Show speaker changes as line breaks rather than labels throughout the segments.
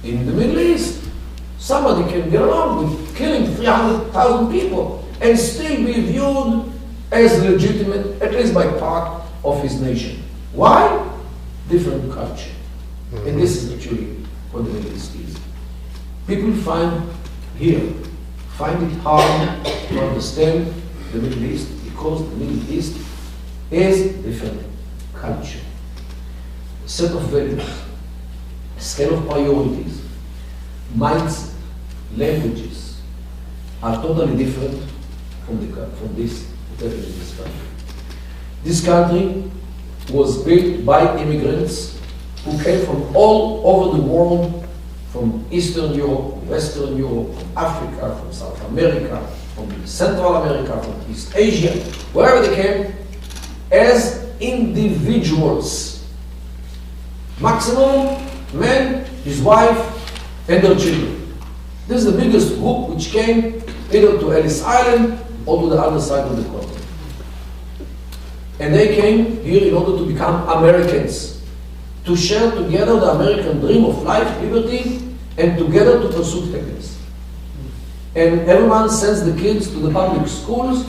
In the Middle East, somebody can get along with killing 300,000 people and still be viewed as legitimate, at least by part of his nation. Why? Different culture. And this is actually what the Middle East is. People find it hard to understand the Middle East because the Middle East is different culture, a set of values, a scale of priorities, minds, languages are totally different from this country. This country was built by immigrants who came from all over the world, from Eastern Europe, Western Europe, from Africa, from South America, from Central America, from East Asia, wherever they came, as individuals. Maximum, man, his wife, and their children. This is the biggest group which came either to Ellis Island or to the other side of the continent. And they came here in order to become Americans, to share together the American dream of life, liberty, and together to pursue happiness. And everyone sends the kids to the public schools,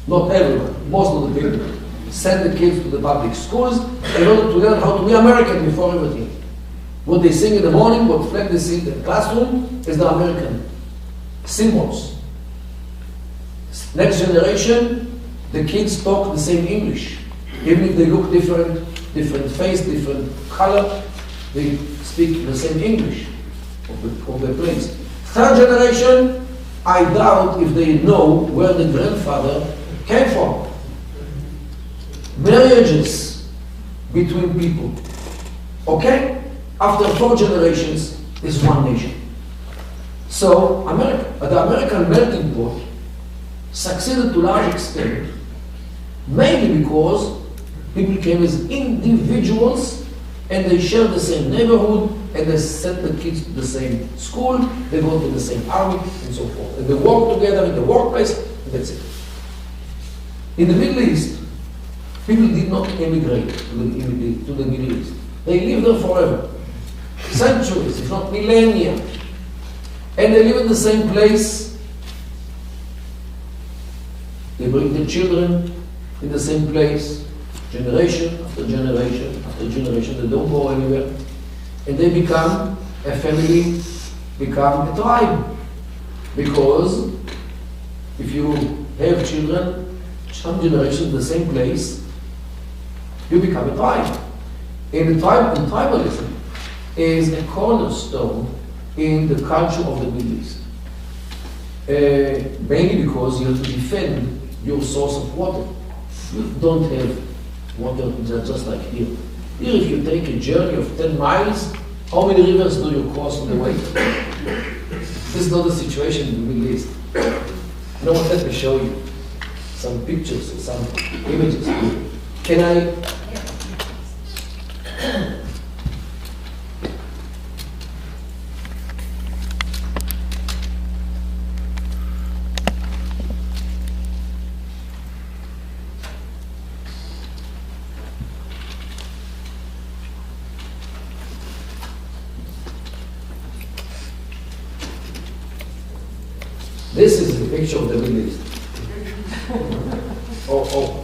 not everyone, most of the people send the kids to the public schools in order to learn how to be American before everything. What they sing in the morning, what flag they sing in the classroom is the American symbols. Next generation, the kids talk the same English. Even if they look different face, different color, they speak the same English of their place. Third generation, I doubt if they know where the grandfather came from. Marriages between people. Okay? After 4 generations, is one nation. So, the American melting pot succeeded to a large extent, mainly because people came as individuals and they shared the same neighborhood and they sent the kids to the same school, they go to the same army and so forth. And they work together in the workplace, and that's it. In the Middle East, people did not emigrate to the Middle East. They lived there forever. Centuries, if not millennia. And they live in the same place. They bring their children in the same place, generation after generation after generation. They don't go anywhere. And they become a family, become a tribe. Because if you have children, some generation in the same place, you become a tribe. And tribalism is a cornerstone in the culture of the Middle East. Mainly because you have to defend your source of water. You don't have water just like here. Here, if you take a journey of 10 miles, how many rivers do you cross on the way? This is not the situation in the Middle East. You know what, let me show you some pictures or some images. Can I? This is the picture of the Middle East. Oh.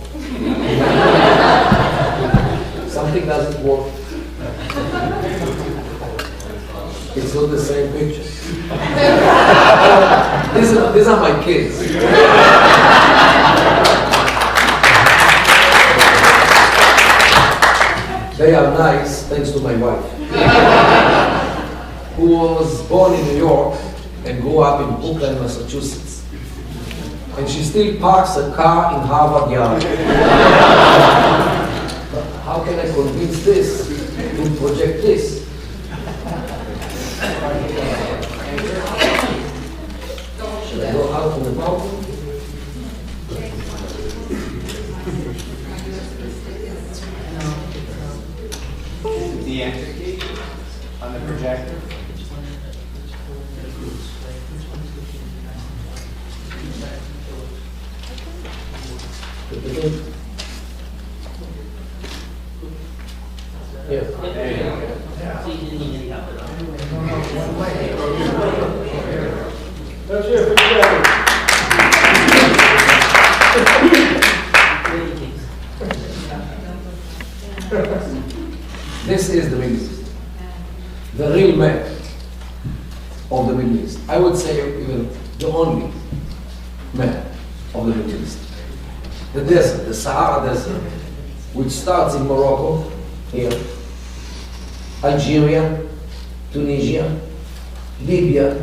Something doesn't work. It's not the same picture. These are my kids. They are nice thanks to my wife, who was born in New York and grew up in Brooklyn, Massachusetts. And she still parks a car in Harvard Yard. But how can I convince this to project this? Should I go out on the mountain?
The entity on the projector.
Yeah.
There you go.
Let's hear from you.
This is the Middle East. The real map of the Middle East. I would say even the only map of the Middle East. The desert, the Sahara Desert, which starts in Morocco, here, Algeria, Tunisia, Libya,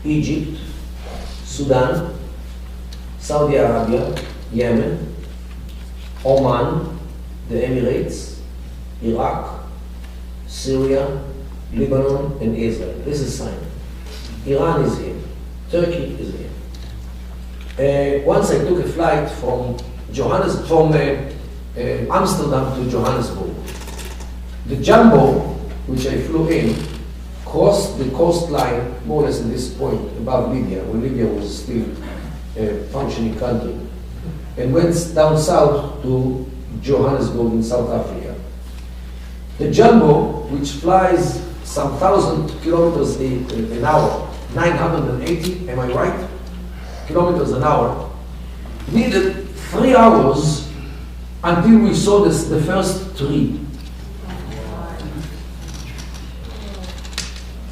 Egypt, Sudan, Saudi Arabia, Yemen, Oman, the Emirates, Iraq, Syria, Lebanon, and Israel. This is Sinai. Iran is here. Turkey is here. Once I took a flight from Amsterdam to Johannesburg. The jumbo, which I flew in, crossed the coastline more or less at this point above Libya, when Libya was still a functioning country, and went down south to Johannesburg in South Africa. The jumbo, which flies some 1,000 kilometers an hour, 980, am I right? Kilometers an hour, needed 3 hours until we saw the first tree.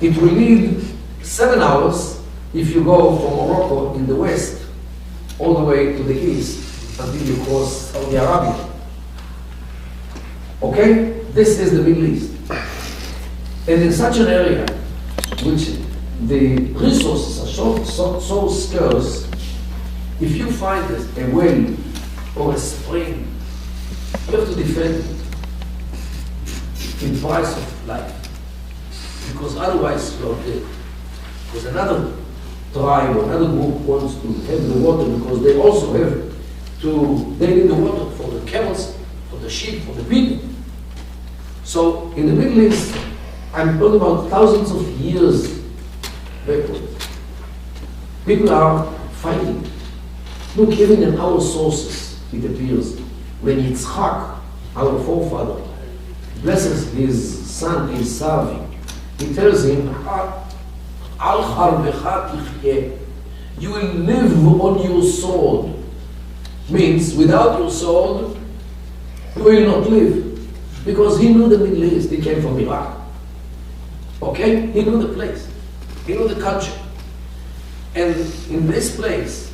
It will need 7 hours if you go from Morocco in the west all the way to the east until you cross Saudi Arabia. Okay? This is the Middle East. And in such an area, which the resources are so scarce, if you find a well or a spring, you have to defend it in price of life. Because otherwise you're dead. Because another tribe or another group wants to have the water because they also have they need the water for the camels, for the sheep, for the people. So in the Middle East, I'm talking about thousands of years backward. People are fighting. Look, even in our sources, it appears, when Yitzhak, our forefather, blesses his son Esav, he tells him, Al harbecha tichye, you will live on your sword. Means, without your sword, you will not live. Because he knew the Middle East, he came from Iraq. Okay? He knew the place. He knew the culture. And in this place,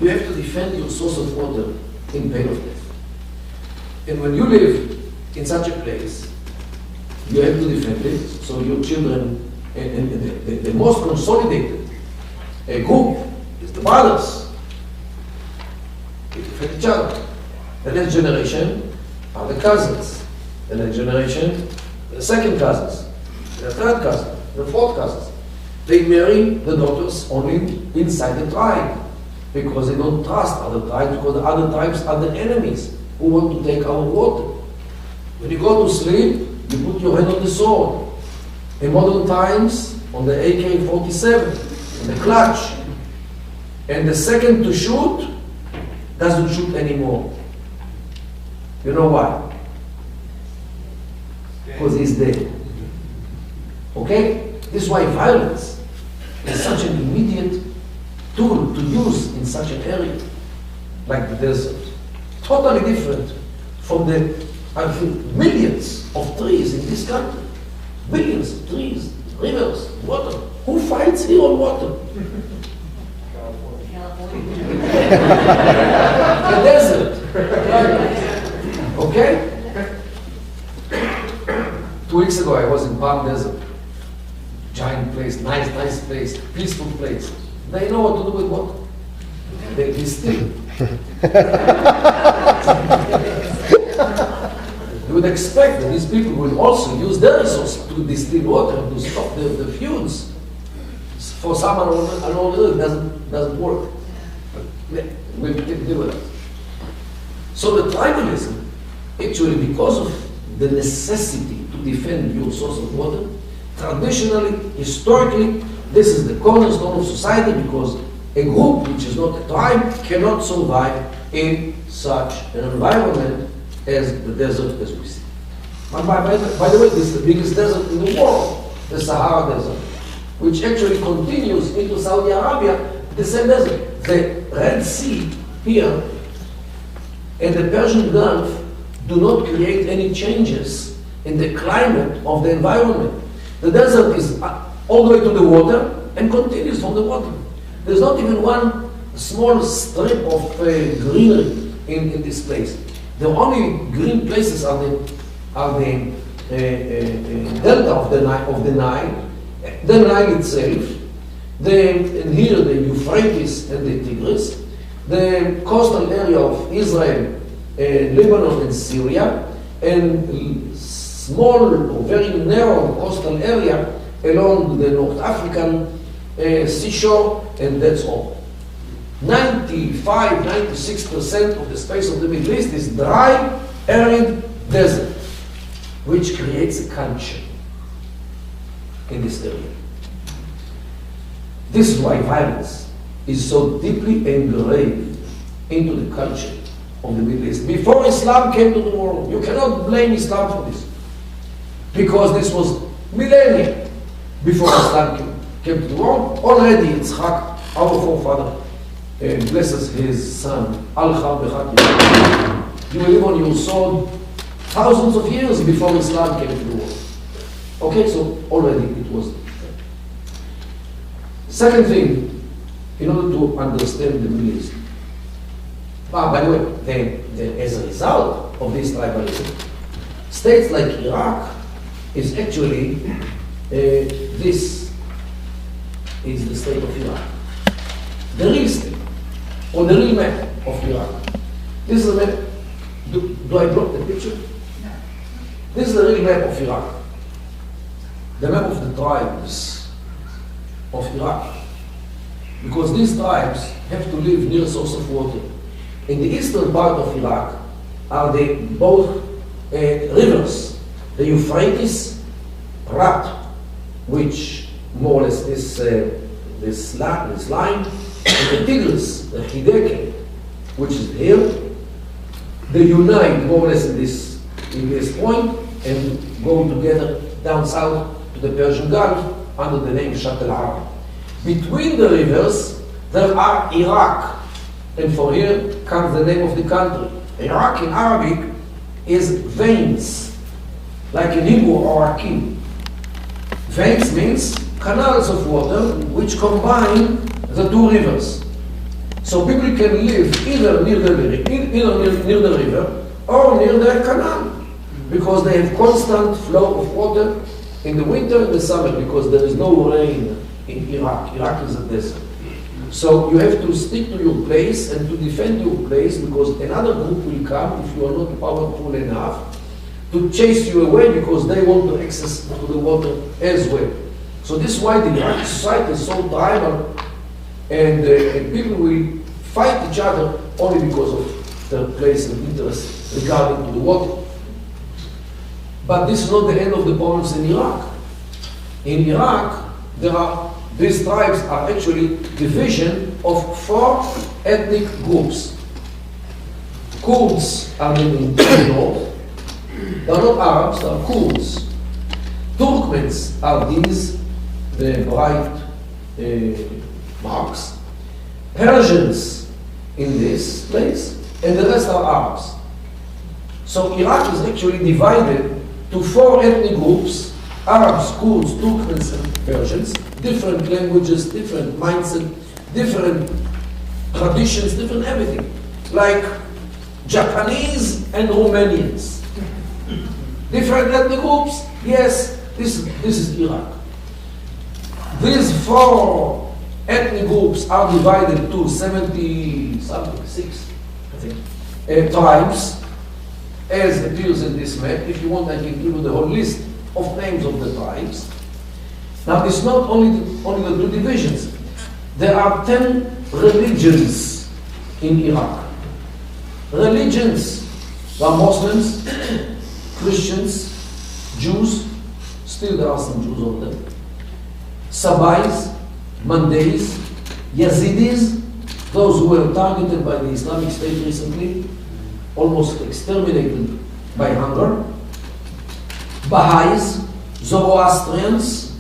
you have to defend your source of water in pain of death. And when you live in such a place, you have to defend it, so your children, and the most consolidated group is the brothers. They defend each other. The next generation are the cousins. The next generation, the second cousins, the third cousin, the fourth cousins. They marry the daughters only inside the tribe because they don't trust other tribes, because the other tribes are the enemies who want to take our water. When you go to sleep, you put your hand on the sword. In modern times, on the AK-47, on the clutch. And the second to shoot doesn't shoot anymore. You know why? Because he's dead. Okay? This is why violence is such an immediate tool to use in such an area like the desert. Totally different from the, I think, millions of trees in this country. Billions of trees, rivers, water. Who fights here on water? The desert. Okay? 2 weeks ago I was in Palm Desert. Giant place, nice place, peaceful place. They know what to do with water. They distill. You would expect that these people will also use their resources to distill water and to stop the feuds. For some along the way, it doesn't work. We'll deal with it. So the tribalism, actually, because of the necessity to defend your source of water, traditionally, historically, this is the cornerstone of society because a group which is not a tribe cannot survive in such an environment as the desert as we see. By the way, this is the biggest desert in the world, the Sahara Desert. which actually continues into Saudi Arabia, the same desert. The Red Sea here and the Persian Gulf do not create any changes in the climate of the environment. The desert is all the way to the water and continues from the water. There's not even one small strip of greenery in this place. The only green places are the delta of the Nile, the Nile itself, and here the Euphrates and the Tigris, the coastal area of Israel, Lebanon and Syria, and small or very narrow coastal area along the North African seashore, and that's all. 96% of the space of the Middle East is dry, arid desert, which creates a culture in this area. This is why violence is so deeply engraved into the culture of the Middle East. Before Islam came to the world, you cannot blame Islam for this, because this was millennia before Islam came to the world. Already Yitzhak, our forefather, blesses his son, Al-Kham Bechat. You live on your sword thousands of years before Islam came to the world. Okay, so already it was. Second thing, in order to understand the Middle East. By the way, as a result of this tribalism, states like Iraq is actually, this is the state of Iraq. The real state, or the real map of Iraq. This is a map. Do I block the picture? No. This is the real map of Iraq. The map of the tribes of Iraq. Because these tribes have to live near a source of water. In the eastern part of Iraq are both rivers, the Euphrates, Rat, which more or less is this line, and the Tigris, the Hideki, which is here. They unite more or less in this point and go together down south to the Persian Gulf under the name Shatt al-Arab. Between the rivers there are Iraq, and for here comes the name of the country. Iraq in Arabic is veins, like in Hebrew or Akim. Veins means canals of water which combine the two rivers. So people can live either near the river or near the canal, because they have constant flow of water in the winter and the summer, because there is no rain in Iraq. Iraq is a desert. So you have to stick to your place and to defend your place, because another group will come if you are not powerful enough to chase you away, because they want to access to the water as well. So this is why the Iraqi society is so tribal, and people will fight each other only because of their place and interest regarding to the water. But this is not the end of the problems in Iraq. In Iraq, these tribes are actually division of 4 ethnic groups. Kurds are in the north. They are not Arabs, they are Kurds. Turkmens are these, the bright marks. Persians in this place, and the rest are Arabs. So Iraq is actually divided to 4 ethnic groups: Arabs, Kurds, Turkmens, and Persians. Different languages, different mindset, different traditions, different everything. Like Japanese and Romanians. Different ethnic groups? Yes, this is Iraq. These 4 ethnic groups are divided to 76, I think, tribes, as appears in this map. If you want, I can give you the whole list of names of the tribes. Now, it's not only the 2 divisions. There are 10 religions in Iraq. Religions. There are Muslims, Christians, Jews, still there are some Jews over there, Sabbais, Mandays, Yazidis, those who were targeted by the Islamic State recently, almost exterminated by hunger, Baha'is, Zoroastrians,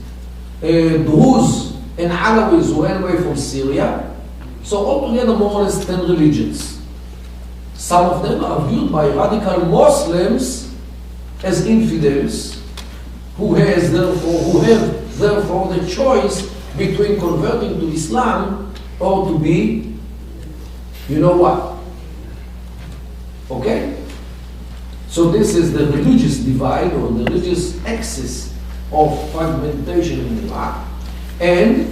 Druze and Alawite who ran away from Syria. So altogether more or less 10 religions. Some of them are viewed by radical Muslims as infidels who have therefore the choice between converting to Islam or to be, you know what? Okay? So this is the religious divide or the religious axis of fragmentation in Iraq. And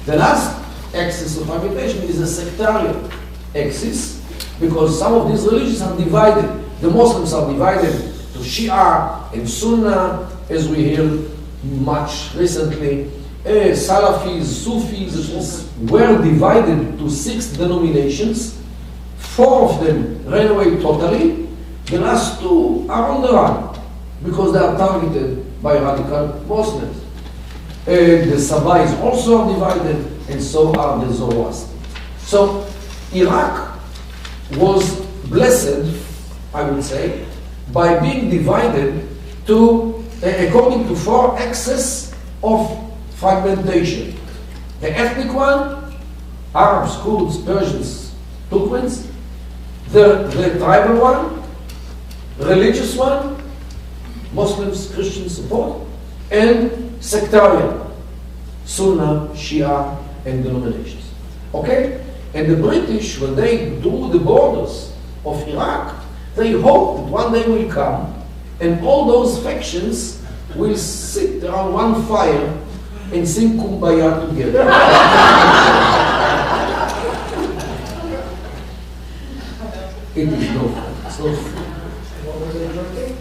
the last axis of fragmentation is the sectarian axis, because some of these religions are divided. The Muslims are divided to Shia and Sunnah, as we heard much recently. Salafis, Sufis were divided to 6 denominations. 4 of them ran away totally. The last 2 are on the run because they are targeted by radical Muslims. The Sabais also are divided, and so are the Zoroastrians. So Iraq was blessed, I would say, by being divided to, according to 4 axes of fragmentation. The ethnic one, Arabs, Kurds, Persians, Turkmens. The tribal one, religious one, Muslims, Christians, support, and sectarian, Sunnah, Shia, and denominations. Okay? And the British, when they drew the borders of Iraq, they hoped that one day will come and all those factions will sit around one fire and sing Kumbaya together. It is no fun. It's not fun.
What were they drinking?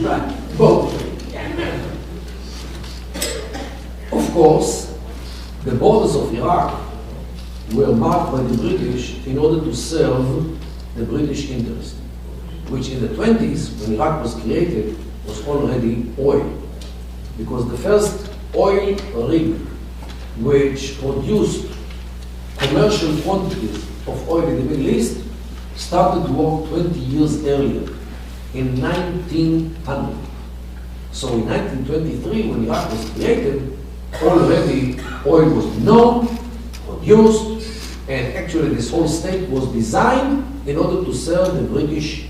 Right, both. Of course, the borders of Iraq were marked by the British in order to serve the British interest, which in the 20s, when Iraq was created, was already oil. Because the first oil rig which produced commercial quantities of oil in the Middle East started to work 20 years earlier, in 1900. So in 1923, when Iraq was created, already oil was known, produced, and actually this whole state was designed in order to serve the British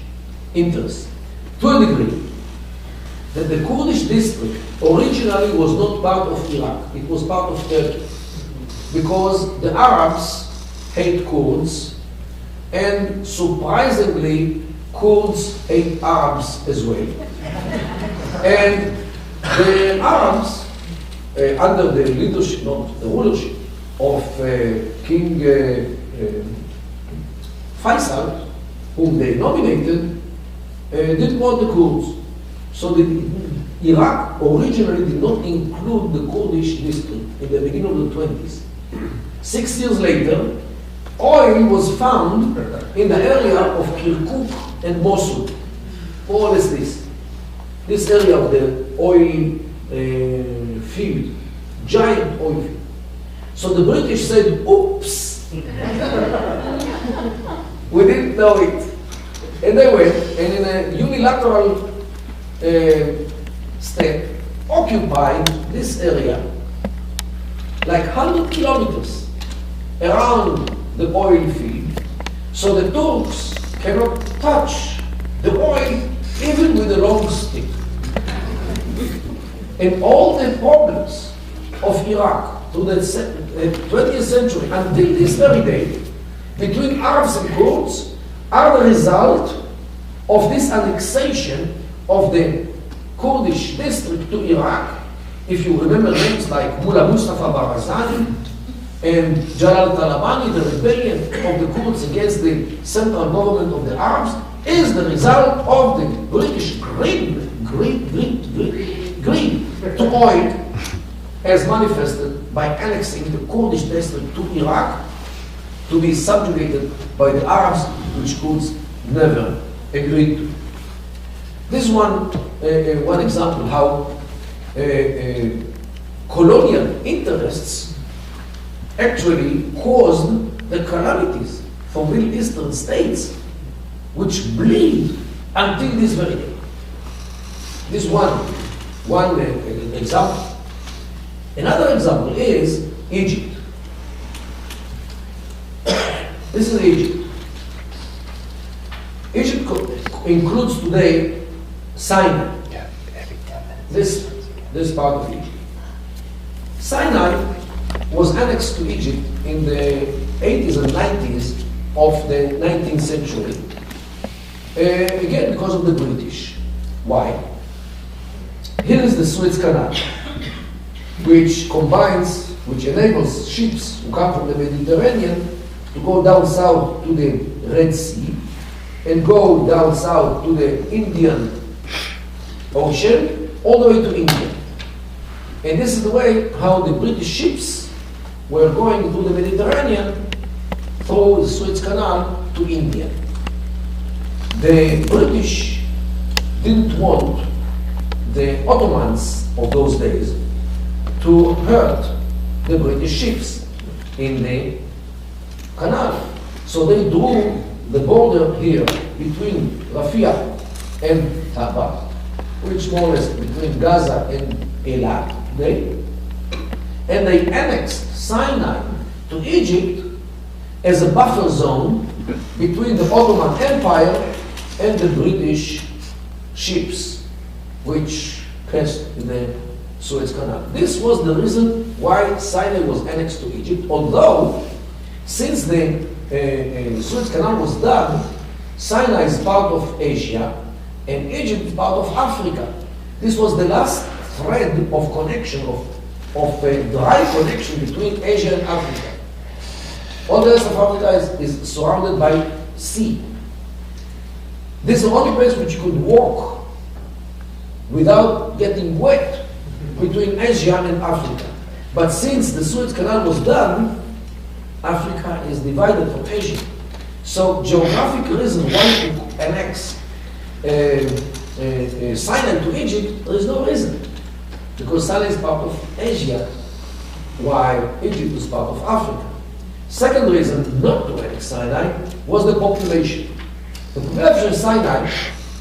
interests. To a degree, that the Kurdish district originally was not part of Iraq, it was part of Turkey. Because the Arabs hate Kurds, and surprisingly, Kurds hate Arabs as well. And the Arabs, under the leadership, not the rulership, of King Faisal, whom they nominated, didn't want the Kurds. So Iraq originally did not include the Kurdish district in the beginning of the 20s. 6 years later, oil was found in the area of Kirkuk and Mosul. More or less this area of the oil field, giant oil field. So the British said, oops, we didn't know it. And they went, and in a unilateral step, occupied this area, like 100 kilometers around the oil field. So the Turks cannot touch the oil even with a long stick. And all the problems of Iraq to the 20th century until this very day between Arabs and Kurds are the result of this annexation of the Kurdish district to Iraq. If you remember names like Mullah Mustafa Barazani and Jalal Talabani, the rebellion of the Kurds against the central government of the Arabs is the result of the British greed to oil as manifested by annexing the Kurdish district to Iraq to be subjugated by the Arabs, which Kurds never agreed to. This is one example how colonial interests actually caused the calamities for Middle Eastern states which bleed until this very day. This one example. Another example is Egypt. This is Egypt. Egypt includes today Sinai. This part of Egypt. Sinai was annexed to Egypt in the 80s and 90s of the 19th century. Again, because of the British. Why? Here is the Suez Canal, which enables ships who come from the Mediterranean to go down south to the Red Sea and go down south to the Indian Ocean, all the way to India. And this is the way how the British ships were going to the Mediterranean through the Suez Canal to India. The British didn't want the Ottomans of those days to hurt the British ships in the canal. So they drew the border here between Rafia and Taba, which more or less between Gaza and Eilat today. And they annexed Sinai to Egypt as a buffer zone between the Ottoman Empire and the British ships which passed the Suez Canal. This was the reason why Sinai was annexed to Egypt, although since the Suez Canal was done, Sinai is part of Asia and Egypt is part of Africa. This was the last thread of connection, of a dry connection between Asia and Africa. All the rest of Africa is surrounded by sea. This is the only place which you could walk without getting wet between Asia and Africa. But since the Suez Canal was done, Africa is divided from Asia. So geographic reason why to annex Sinai to Egypt, there is no reason. Because Sinai is part of Asia, while Egypt is part of Africa. Second reason not to annex Sinai was the population. The population of Sinai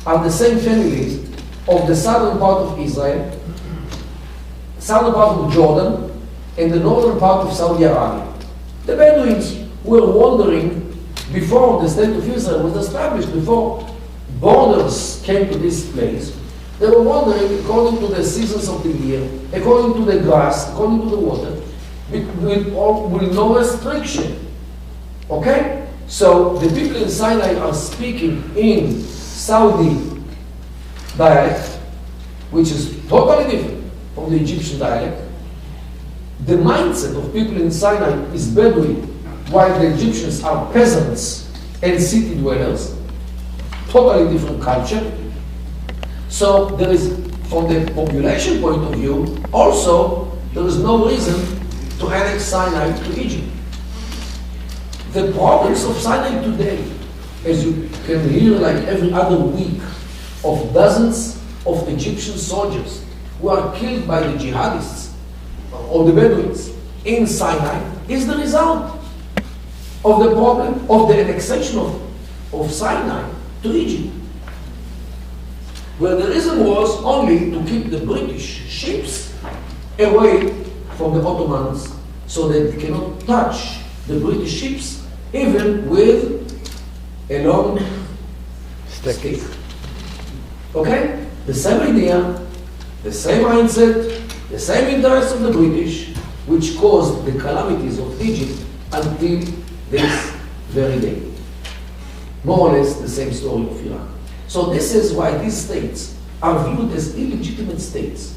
are the same families of the southern part of Israel, southern part of Jordan, and the northern part of Saudi Arabia. The Bedouins were wandering before the state of Israel was established, before borders came to this place. They were wandering according to the seasons of the year, according to the grass, according to the water, with no restriction. Okay? So the people in Sinai are speaking in Saudi dialect, which is totally different from the Egyptian dialect. The mindset of people in Sinai is Bedouin, while the Egyptians are peasants and city dwellers. Totally different culture. So there is, from the population point of view, also there is no reason to annex Sinai to Egypt. The problems of Sinai today, as you can hear like every other week, of dozens of Egyptian soldiers who are killed by the jihadists or the Bedouins in Sinai, is the result of the problem of the annexation of Sinai to Egypt. Where the reason was only to keep the British ships away from the Ottomans so that they cannot touch the British ships even with a long stick. Okay? The same idea, the same mindset, the same interests of the British, which caused the calamities of Egypt until this very day. More or less the same story of Iraq. So this is why these states are viewed as illegitimate states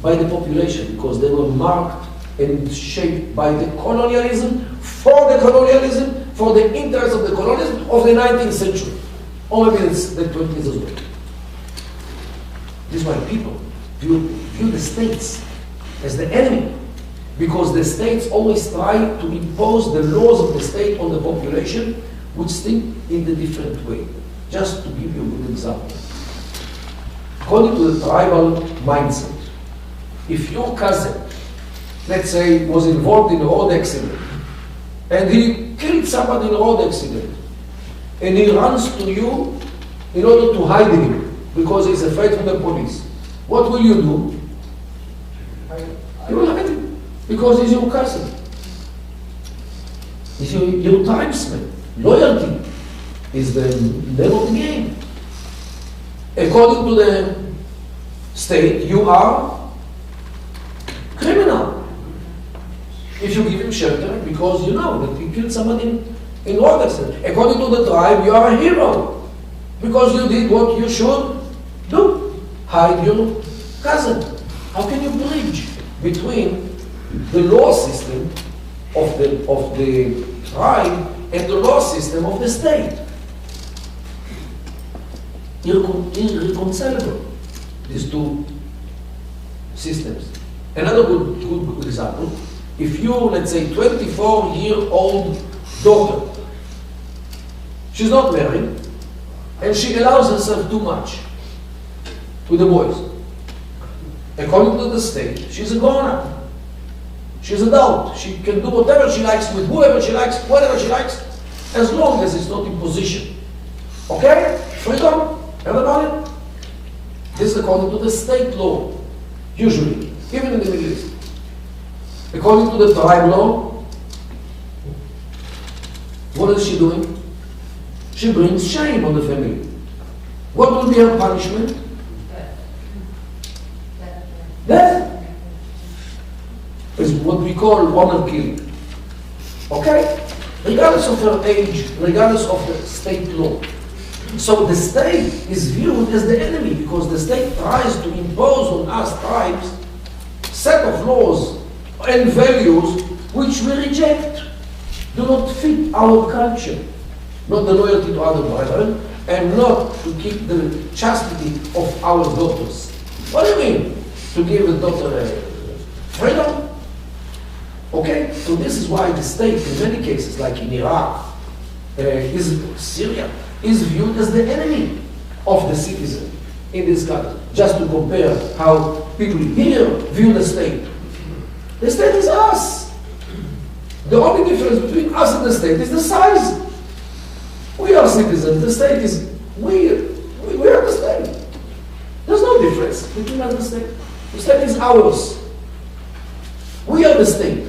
by the population, because they were marked and shaped by the colonialism, for the interests of the colonialism of the 19th century. Or maybe it's the 20th as well. This is why people view the states as the enemy, because the states always try to impose the laws of the state on the population, which think in the different way. Just to give you a good example. According to the tribal mindset, if your cousin, let's say, was involved in a road accident, and he killed somebody in a road accident, and he runs to you in order to hide him, because he's afraid of the police. What will you do? You will hide him because he's your cousin. He's your tribesman. Loyalty is the name of the game. According to the state, you are criminal. If you give him shelter because you know that he killed somebody in Mordechai. According to the tribe, you are a hero because you did what you should do. Hide your cousin. How can you bridge between the law system of the tribe and the law system of the state? Irreconcilable, these two systems. Another good example, if you, let's say, 24-year-old daughter, she's not married, and she allows herself too much to the boys. According to the state, she's a grown-up. She's an adult. She can do whatever she likes with whoever she likes, whatever she likes, as long as it's not imposition. Okay? Freedom? Everybody? This is according to the state law, usually, even in the Middle East. According to the tribe law, what is she doing? She brings shame on the family. What will be her punishment? Death. Is what we call honor killing. Okay? Regardless of her age, regardless of the state law. So the state is viewed as the enemy because the state tries to impose on us tribes set of laws and values which we reject, do not fit our culture, not the loyalty to other brethren, and not to keep the chastity of our daughters. What do you mean? To give a daughter freedom? Okay, so this is why the state, in many cases, like in Iraq, Syria, is viewed as the enemy of the citizen in this country. Just to compare how people here view the state. The state is us. The only difference between us and the state is the size. We are citizens. The state is, we are the state. There's no difference between us and the state. The state is ours. We are the state.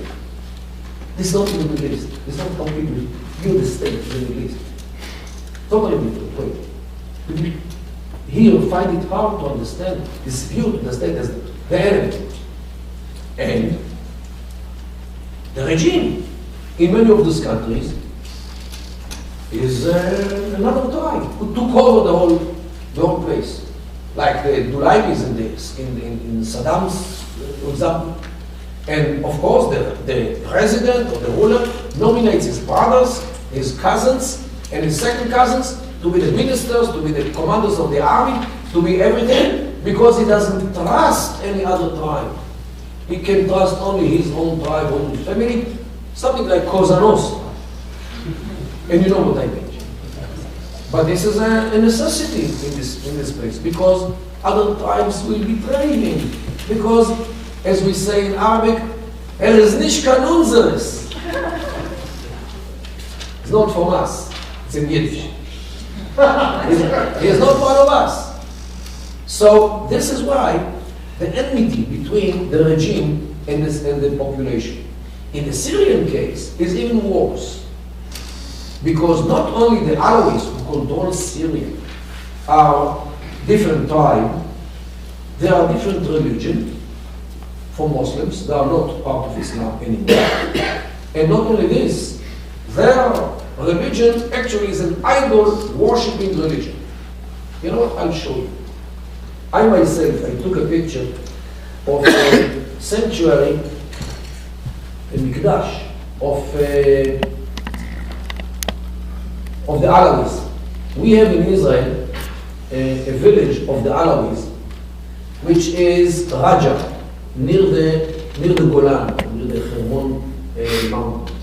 This is not in the Middle East. This is not how people view the state in the Middle East. Totally different way. We here find it hard to understand this view of the state as the enemy. And the regime in many of these countries is another tribe who took over the whole place. Like the Dulaimis in Saddam's example. And of course, the president or the ruler nominates his brothers, his cousins, and his second cousins to be the ministers, to be the commanders of the army, to be everything, because he doesn't trust any other tribe. He can trust only his own tribe, own family, something like Cosa Nostra. And you know what I mean. But this is a necessity in this place, because other tribes will betray him. Because, as we say in Arabic, is nicht kann unseres. It's not from us. It's in Yiddish. He is not one of us. So this is why the enmity between the regime and the population. In the Syrian case, is even worse. Because not only the Alawites who control Syria are different tribe, they are different religion for Muslims. They are not part of Islam anymore. And not only this, their religion actually is an idol-worshipping religion. You know what? I'll show you. I myself, I took a picture of a sanctuary, a mikdash, of the Alawis. We have in Israel a village of the Alawis, which is Raja, near the Golan, near the Hermon mountain.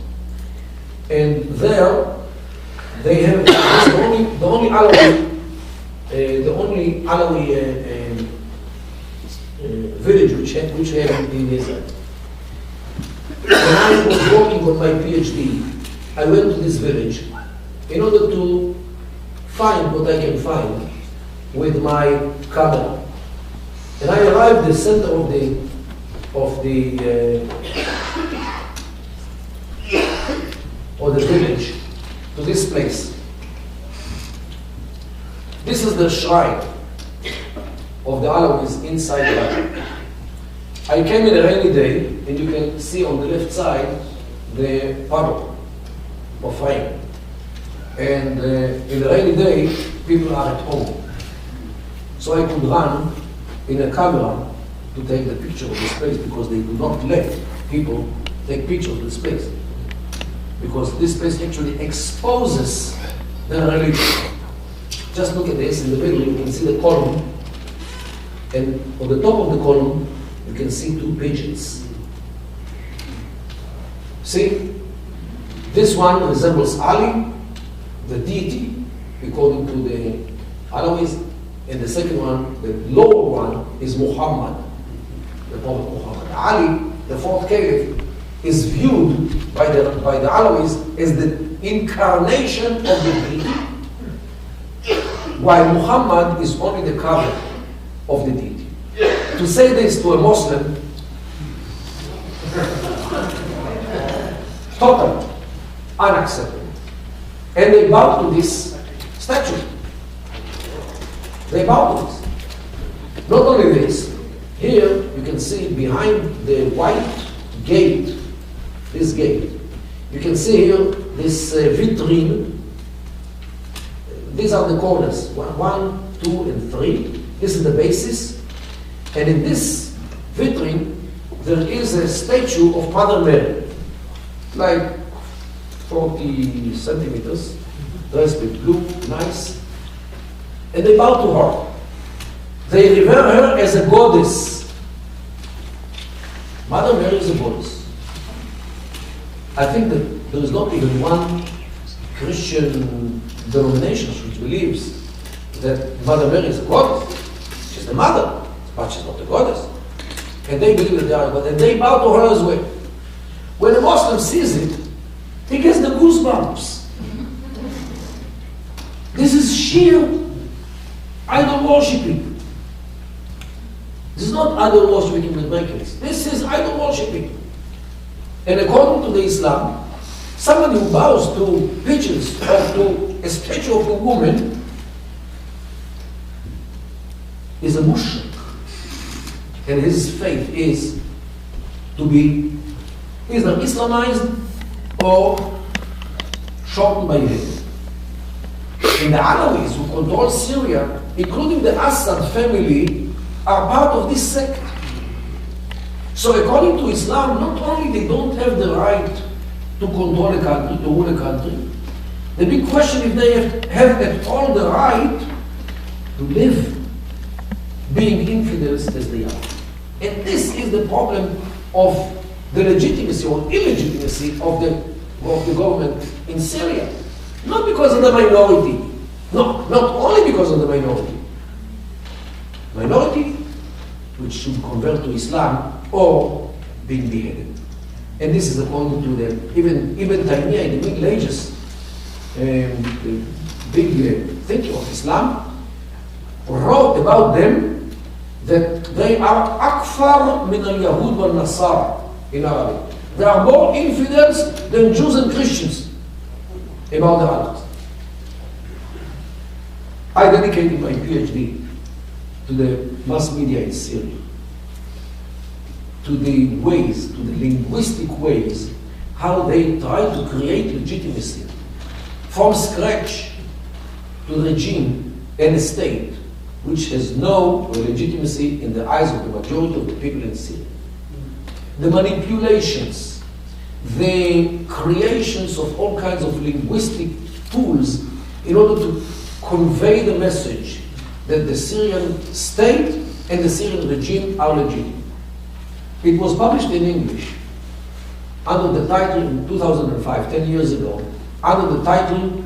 And there, they have the only Alawi village which we have in Israel. When I was working on my PhD, I went to this village in order to find what I can find with my camera. And I arrived at the center of the village, to this place. This is the shrine of the Alawites inside the valley. I came in a rainy day, and you can see on the left side the puddle of rain. And in a rainy day, people are at home. So I could run in a camera to take the picture of this place, because they do not let people take pictures of this place. Because this place actually exposes the religion. Just look at this, in the middle you can see the column, and on the top of the column you can see two pigeons. See? This one resembles Ali, the deity, according to the Alawites, and the second one, the lower one, is Muhammad, the Prophet Muhammad. Ali, the fourth caliph, is viewed by the Alawites as the incarnation of the deity, while Muhammad is only the cover of the deity. To say this to a Muslim, total unacceptable. And they bow to this statue. They bow to this. Not only this, here you can see behind the white gate, this gate, you can see here this vitrine. These are the corners, 1, 2, and 3. This is the basis. And in this vitrine, there is a statue of Mother Mary, like 40 centimeters, dressed with blue, nice. And they bow to her. They revere her as a goddess. Mother Mary is a goddess. I think that there is not even one Christian denomination which believes that Mother Mary is a goddess. She's the mother, but she's not a goddess. And they believe that they are a goddess, and they bow to her as well. When a Muslim sees it, he gets the goosebumps. This is sheer idol worshipping. This is not idol worshipping with brackets. This is idol worshipping. And according to the Islam, somebody who bows to pigeons or to a statue of a woman is a mushrik. And his faith is to be either Islamized or shortened by him. And the Alawites who control Syria, including the Assad family, are part of this sect. So according to Islam, not only they don't have the right to control a country, to rule a country, the big question is they have at all the right to live being infidels as they are. And this is the problem of the legitimacy or illegitimacy of the government in Syria. Not because of the minority. No, not only because of the minority. Minority which should convert to Islam or being beheaded. And this is according to the, even Taymiyyah in the Middle Ages, the big thinker of Islam, wrote about them that they are akfar min al-Yahud wal-Nasara in Arabic. They are more infidels than Jews and Christians about the Arabs. I dedicated my PhD to the mass media in Syria, to the ways, to the linguistic ways, how they try to create legitimacy from scratch to the regime and a state which has no legitimacy in the eyes of the majority of the people in Syria. The manipulations, the creations of all kinds of linguistic tools in order to convey the message that the Syrian state and the Syrian regime are legitimate. It was published in English under the title in 2005, 10 years ago, under the title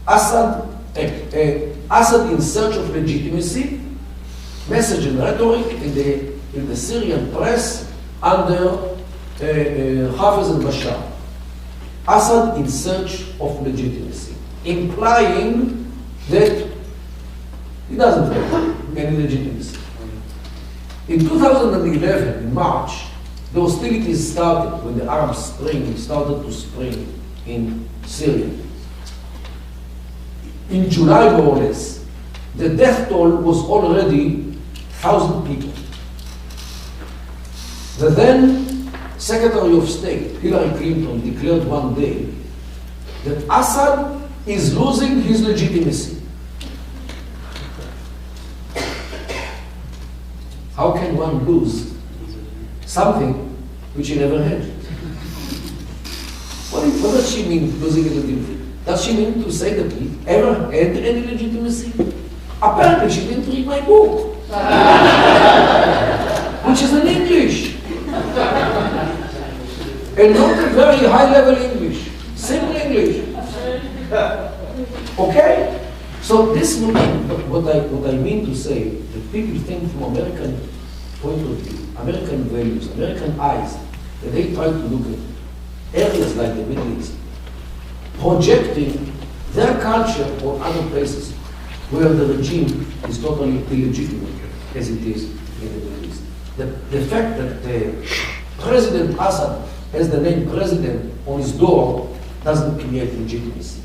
Assad in Search of Legitimacy, Message and Rhetoric in the Syrian press under Hafez al-Bashar. Assad in Search of Legitimacy, implying that He doesn't have any legitimacy. In 2011, in March, the hostilities started when the Arab Spring started to spring in Syria. In July, more or less, the death toll was already 1,000 people. The then Secretary of State, Hillary Clinton, declared one day that Assad is losing his legitimacy. How can one lose something which he never had? What does she mean, losing legitimacy? Does she mean to say that he ever had any legitimacy? Apparently she didn't read my book, which is in English. And not a very high-level English, simple English. Okay? So this is what I mean to say, that people think from American point of view, American values, American eyes, that they try to look at areas like the Middle East, projecting their culture on other places where the regime is totally illegitimate, as it is in the Middle East. The fact that President Assad has the name president on his door doesn't create legitimacy.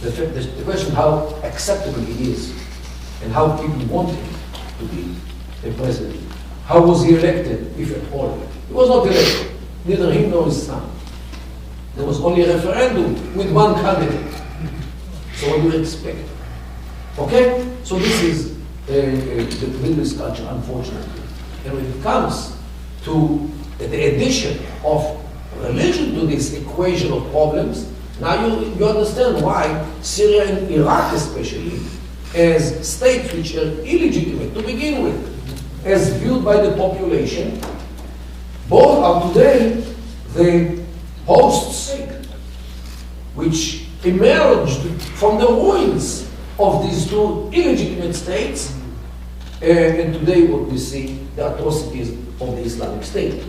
The question how acceptable he is and how people want him to be a president. How was he elected, if at all? He was not elected, neither him nor his son. There was only a referendum with one candidate. So what do you expect? Okay? So this is the Middle East culture, unfortunately. And when it comes to the addition of religion to this equation of problems, now you understand why Syria and Iraq especially, as states which are illegitimate to begin with, as viewed by the population, both are today the host state, which emerged from the ruins of these two illegitimate states, and today what we see, the atrocities of the Islamic State.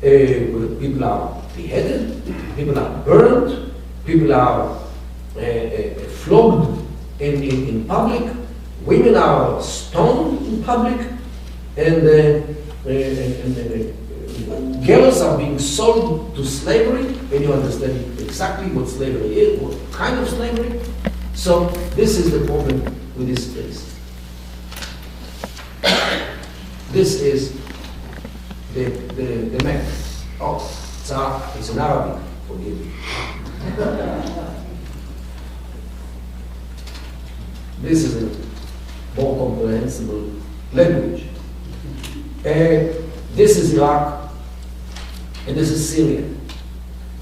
Where people are beheaded, people are burned, people are flogged in public, women are stoned in public, and girls are being sold to slavery, and you understand exactly what slavery is, what kind of slavery. So this is the problem with this place. This is the map. Oh, it's in Arabic, forgive me. This is a more comprehensible language. This is Iraq, and this is Syria.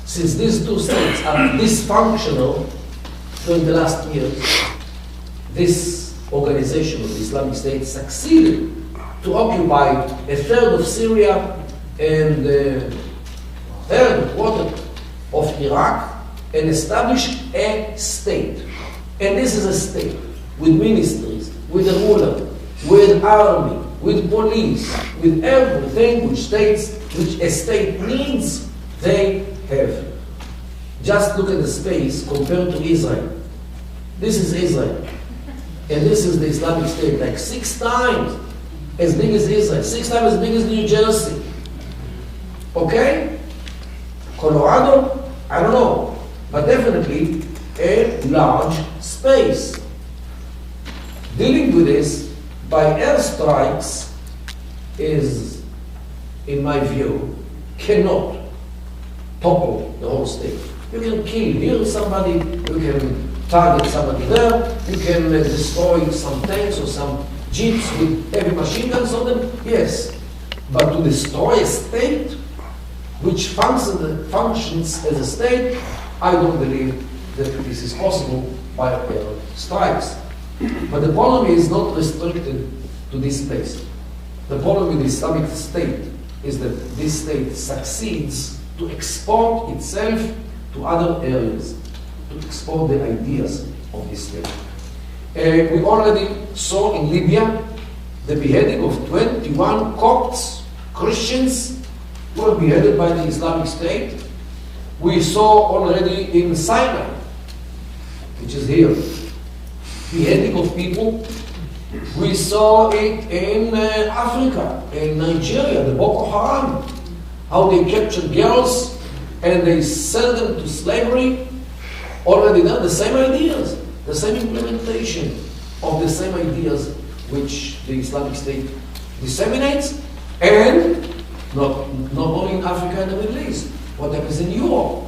Since these two states are dysfunctional during the last years, this organization of the Islamic State succeeded to occupy a third of Syria and a third, quarter of Iraq, and establish a state. And this is a state with ministries, with a ruler, with army, with police, with everything which a state needs, they have. Just look at the space compared to Israel. This is Israel. And this is the Islamic State, like 6 times as big as Israel, 6 times as big as New Jersey. Okay? Colorado? I don't know. But definitely a large space. Dealing with this by airstrikes is, in my view, cannot topple the whole state. You can kill here somebody, you can target somebody there, you can destroy some tanks or some jeeps with heavy machine guns on them, yes. But to destroy a state which functions as a state, I don't believe that this is possible by air strikes. But the problem is not restricted to this place. The problem with the Islamic State is that this state succeeds to export itself to other areas, to export the ideas of this state. We already saw in Libya the beheading of 21 Copts, Christians, who were beheaded by the Islamic State. We saw already in Sinai, which is here, beheading of people. We saw it in Africa, in Nigeria, the Boko Haram, how they captured girls and they sell them to slavery. Already done the same ideas, the same implementation of the same ideas which the Islamic State disseminates, and not only in Africa and the Middle East. What happens in Europe?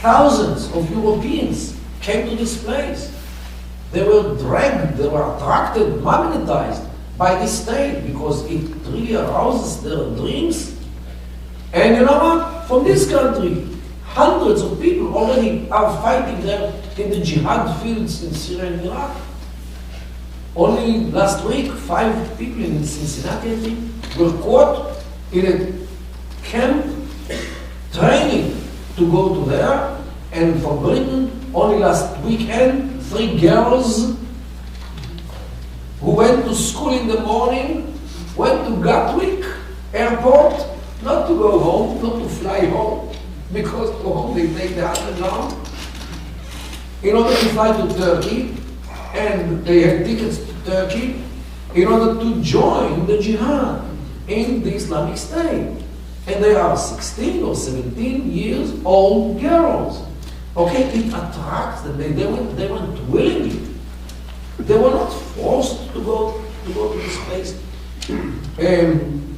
Thousands of Europeans came to this place. They were dragged, they were attracted, magnetized by this state because it really arouses their dreams. And you know what? From this country, hundreds of people already are fighting there in the jihad fields in Syria and Iraq. Only last week, 5 people in Cincinnati, I think, were caught in a camp training to go to there. And from Britain, only last weekend, 3 girls who went to school in the morning, went to Gatwick airport, not to go home, not to fly home, because to home they take the underground, in order to fly to Turkey, and they had tickets to Turkey, in order to join the jihad in the Islamic State. And they are 16 or 17 years old girls. Okay, it attracts them. They went willingly. They were not forced to go to this place.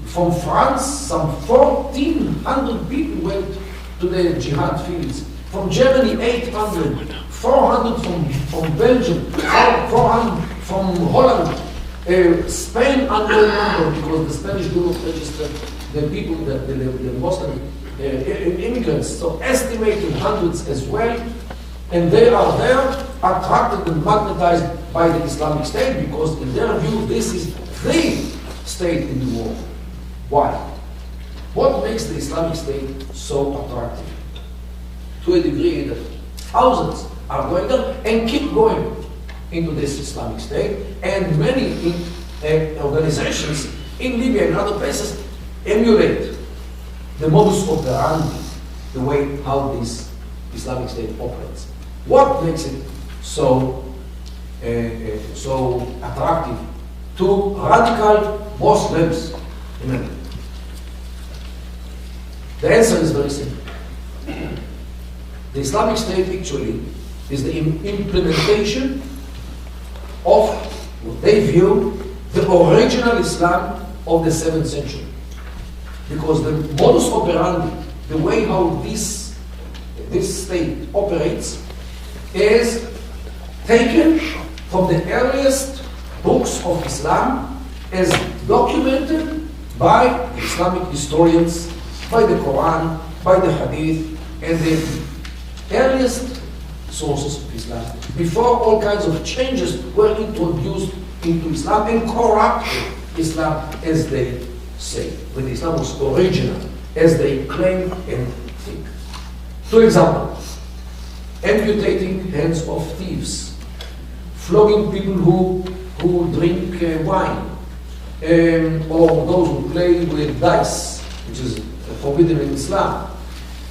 From France, some 1,400 people went to the jihad fields. From Germany, 800. 400 from Belgium. 400 from Holland. Spain, unknown number, because the Spanish do not register the people, the Muslim immigrants. So estimated hundreds as well. And they are there, attracted and magnetized by the Islamic State, because in their view, this is the state in the world. Why? What makes the Islamic State so attractive? To a degree that thousands are going there and keep going into this Islamic State, and many organizations in Libya and other places emulate the modus operandi, the way how this Islamic State operates. What makes it so attractive to radical Muslims? Amen. The answer is very simple. The Islamic State actually is the implementation of what they view the original Islam of the 7th century. Because the modus operandi, the way how this state operates, is taken from the earliest books of Islam as documented by Islamic historians, by the Quran, by the Hadith, and the earliest sources of Islam, before all kinds of changes were introduced into Islam and corrupted Islam, as they say. When Islam was original, as they claim and think. For example, amputating hands of thieves, flogging people who drink wine, or those who play with dice, which is forbidden in Islam,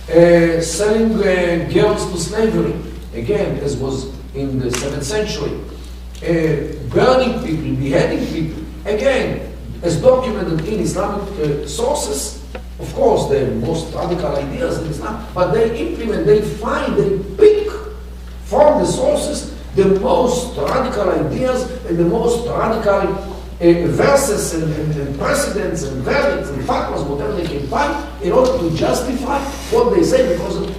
selling girls to slavery, again, as was in the 7th century, burning people, beheading people, again, as documented in Islamic sources. Of course, the most radical ideas in Islam, but they implement, they find, they pick from the sources the most radical ideas and the most radical verses and precedents and verdicts and fatwas, whatever they can find, in order to justify what they say,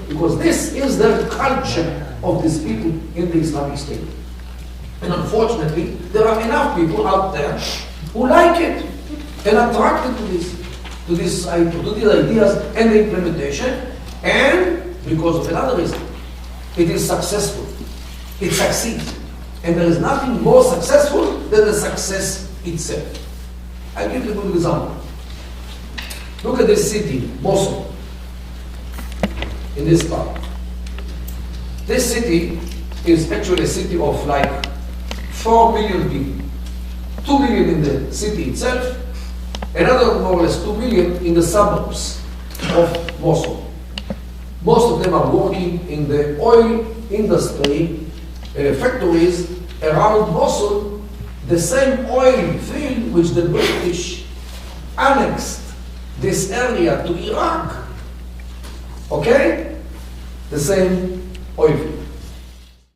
because this is the culture of these people in the Islamic State. And unfortunately, there are enough people out there who like it and attracted to these ideas and the implementation, and because of another reason, it is successful. It succeeds. And there is nothing more successful than the success itself. I'll give you a good example. Look at this city, Mosul, in this part. This city is actually a city of like 4 million people. 2 million in the city itself, another more or less 2 million in the suburbs of Mosul. Most of them are working in the oil industry, factories around Mosul, the same oil field which the British annexed this area to Iraq. Okay? The same oil field.